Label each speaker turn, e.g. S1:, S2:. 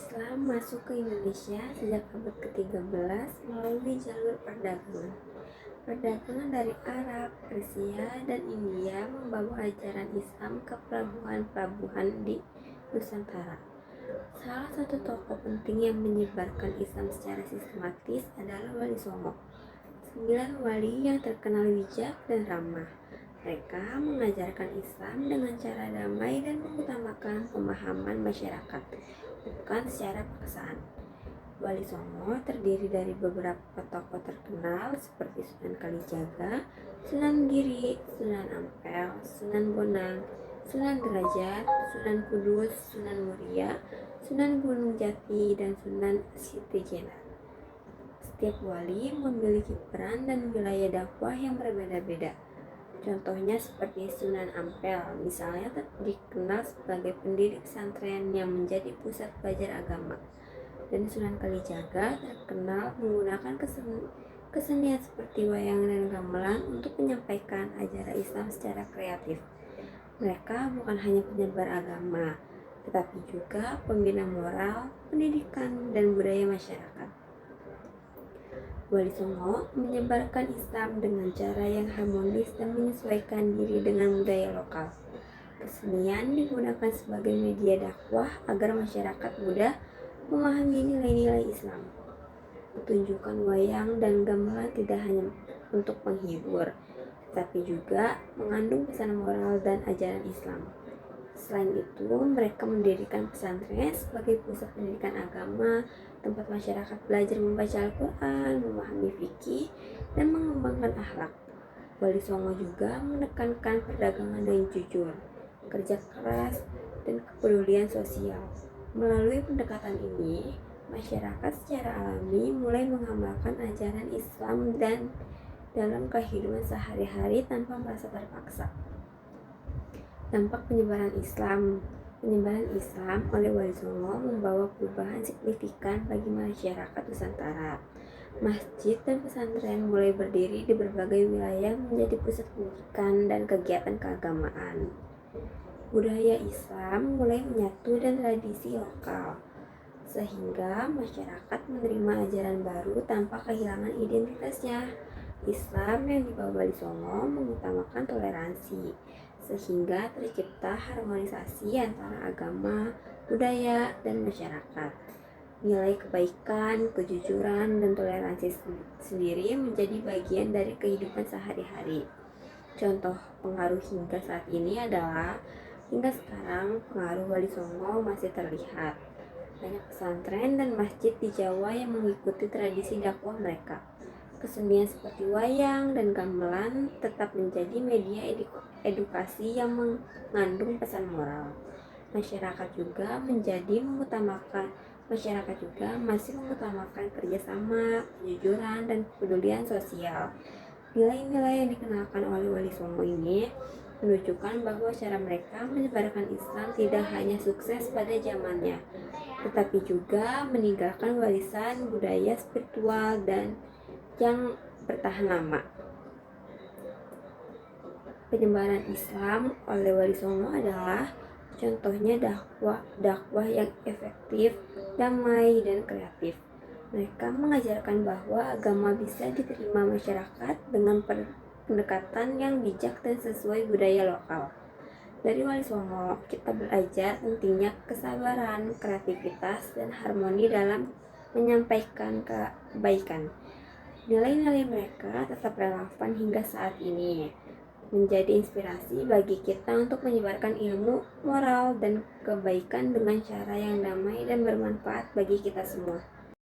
S1: Islam masuk ke Indonesia sejak abad ke-13 melalui jalur perdagangan. Perdagangan dari Arab, Persia, dan India membawa ajaran Islam ke pelabuhan-pelabuhan di Nusantara. Salah satu tokoh penting yang menyebarkan Islam secara sistematis adalah Wali Songo. 9 wali yang terkenal bijak dan ramah. Mereka mengajarkan Islam dengan cara damai dan mengutamakan pemahaman masyarakat, bukan secara paksaan. Wali Songo terdiri dari beberapa tokoh terkenal seperti Sunan Kalijaga, Sunan Giri, Sunan Ampel, Sunan Bonang, Sunan Derajat, Sunan Kudus, Sunan Muria, Sunan Gunung Jati, dan Sunan Sitijenar. Setiap wali memiliki peran dan wilayah dakwah yang berbeda-beda. Contohnya seperti Sunan Ampel, misalnya dikenal sebagai pendiri pesantren yang menjadi pusat belajar agama. Dan Sunan Kalijaga terkenal menggunakan kesenian seperti wayang dan gamelan untuk menyampaikan ajaran Islam secara kreatif. Mereka bukan hanya penyebar agama, tetapi juga pembina moral, pendidikan, dan budaya masyarakat. Wali Songo menyebarkan Islam dengan cara yang harmonis dan menyesuaikan diri dengan budaya lokal. Kesenian digunakan sebagai media dakwah agar masyarakat mudah memahami nilai-nilai Islam. Pertunjukan wayang dan gamelan tidak hanya untuk menghibur, tetapi juga mengandung pesan moral dan ajaran Islam. Selain itu, mereka mendirikan pesantren sebagai pusat pendidikan agama, tempat masyarakat belajar membaca Al-Quran, memahami fikih, dan mengembangkan akhlak. Wali Songo juga menekankan perdagangan yang jujur, kerja keras, dan kepedulian sosial. Melalui pendekatan ini, masyarakat secara alami mulai mengamalkan ajaran Islam dan dalam kehidupan sehari-hari tanpa merasa terpaksa. Dampak penyebaran Islam oleh Wali Songo membawa perubahan signifikan bagi masyarakat Nusantara. Masjid dan pesantren mulai berdiri di berbagai wilayah menjadi pusat pendidikan dan kegiatan keagamaan. Budaya Islam mulai menyatu dan tradisi lokal, sehingga masyarakat menerima ajaran baru tanpa kehilangan identitasnya. Islam yang dibawa Wali Songo mengutamakan toleransi, sehingga tercipta harmonisasi antara agama, budaya, dan masyarakat. Nilai kebaikan, kejujuran, dan toleransi sendiri menjadi bagian dari kehidupan sehari-hari. Contoh pengaruh hingga saat ini adalah, hingga sekarang pengaruh Wali Songo masih terlihat. Banyak pesantren dan masjid di Jawa yang mengikuti tradisi dakwah mereka. Kesenian seperti wayang dan gamelan tetap menjadi media edukasi yang mengandung pesan moral. Masyarakat juga masih mengutamakan kerjasama, kejujuran, dan kepedulian sosial. Nilai-nilai yang dikenalkan oleh Wali Songo ini menunjukkan bahwa cara mereka menyebarkan Islam tidak hanya sukses pada zamannya, tetapi juga meninggalkan warisan budaya spiritual dan yang bertahan lama. Penyebaran Islam oleh Wali Songo adalah contohnya dakwah yang efektif, damai, dan kreatif. Mereka mengajarkan bahwa agama bisa diterima masyarakat dengan pendekatan yang bijak dan sesuai budaya lokal. Dari Wali Songo, kita belajar pentingnya kesabaran, kreativitas, dan harmoni dalam menyampaikan kebaikan. Nilai-nilai mereka tetap relevan hingga saat ini, menjadi inspirasi bagi kita untuk menyebarkan ilmu, moral, dan kebaikan dengan cara yang damai dan bermanfaat bagi kita semua.